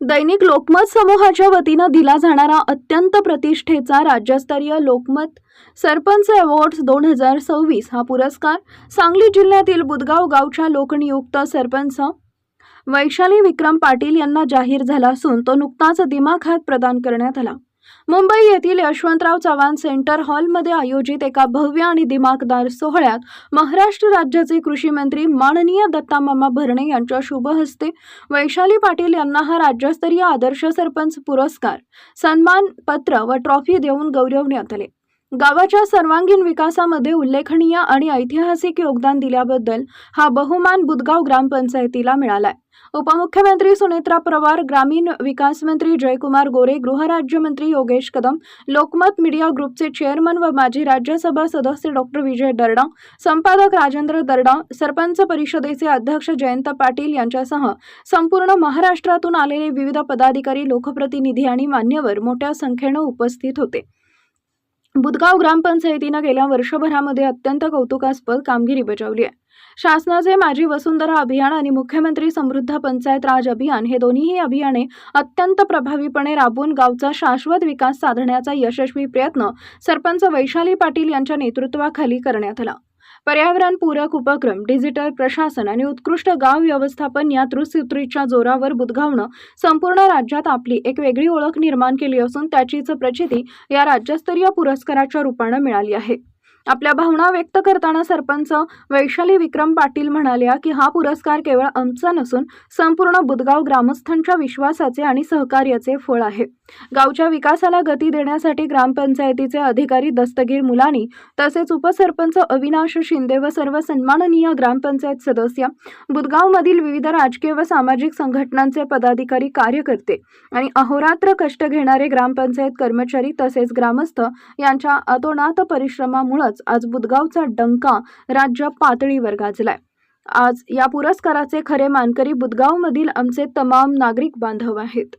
दैनिक लोकमत समूहाच्या वतीनं दिला जाणारा अत्यंत प्रतिष्ठेचा राज्यस्तरीय लोकमत सरपंच अवॉर्ड्स 2026 हा पुरस्कार सांगली जिल्ह्यातील बुदगाव गावच्या लोकनियुक्त सरपंच वैशाली विक्रम पाटील यांना जाहीर झाला असून तो नुकताच दिमाखात प्रदान करण्यात आला। मुंबई येथील यशवंतराव चव्हाण सेंटर हॉलमध्ये आयोजित एका भव्य आणि दिमाखदार सोहळ्यात महाराष्ट्र राज्याचे कृषी मंत्री माननीय दत्तामामा भरणे यांच्या शुभ हस्ते वैशाली पाटील यांना हा राज्यस्तरीय आदर्श सरपंच पुरस्कार, सन्मान पत्र व ट्रॉफी देऊन गौरवण्यात आले। गावाच्या सर्वांगीण विकासामध्ये उल्लेखनीय आणि ऐतिहासिक योगदान दिल्याबद्दल हा बहुमान बुदगाव ग्रामपंचायतीला मिळालाय। उपमुख्यमंत्री सुनेत्रा पवार, ग्रामीण विकास मंत्री जयकुमार गोरे, गृहराज्यमंत्री योगेश कदम, लोकमत मीडिया ग्रुपचे चेअरमन व माजी राज्यसभा सदस्य डॉक्टर विजय दर्डा, संपादक राजेंद्र दर्डा, सरपंच परिषदेचे अध्यक्ष जयंत पाटील यांच्यासह संपूर्ण महाराष्ट्रातून आलेले विविध पदाधिकारी, लोकप्रतिनिधी आणि मान्यवर मोठ्या संख्येने उपस्थित होते। बुदगाव ग्रामपंचायतीने गेल्या वर्षभरामध्ये अत्यंत कौतुकास्पद कामगिरी बजावली आहे। शासनाचे माझी वसुंधरा अभियान आणि मुख्यमंत्री समृद्ध पंचायत राज अभियान हे दोन्हीही अभियाने अत्यंत प्रभावीपणे राबवून गावचा शाश्वत विकास साधण्याचा यशस्वी प्रयत्न सरपंच वैशाली पाटील यांच्या नेतृत्वाखाली करण्यात आला। पर्यावरणपूरक उपक्रम, डिजिटल प्रशासन आणि उत्कृष्ट गाव व्यवस्थापन या त्रिसूत्रीच्या जोरावर बुदगावनं संपूर्ण राज्यात आपली एक वेगळी ओळख निर्माण केली असून त्याचीच प्रचिती या राज्यस्तरीय पुरस्काराच्या रूपाने मिळाली आहे। आपल्या भावना व्यक्त करताना सरपंच वैशाली विक्रम पाटील म्हणाल्या की हा पुरस्कार केवळ आमचा नसून संपूर्ण बुदगाव ग्रामस्थांच्या विश्वासाचे आणि सहकार्याचे फळ आहे। गावच्या विकासाला गती देण्यासाठी ग्रामपंचायतीचे अधिकारी दस्तगीर मुलानी तसेच उपसरपंच अविनाश शिंदे व सर्व सन्माननीय ग्रामपंचायत सदस्य, बुदगावमधील विविध राजकीय व सामाजिक संघटनांचे पदाधिकारी, कार्यकर्ते आणि अहोरात्र कष्ट घेणारे ग्रामपंचायत कर्मचारी तसेच ग्रामस्थ यांच्या अतोनात परिश्रमामुळेच आज बुदगावचा डंका राज्य पातळीवर गाजलाय। आज या पुरस्काराचे खरे मानकरी बुदगावमधील आमचे तमाम नागरिक बांधव आहेत।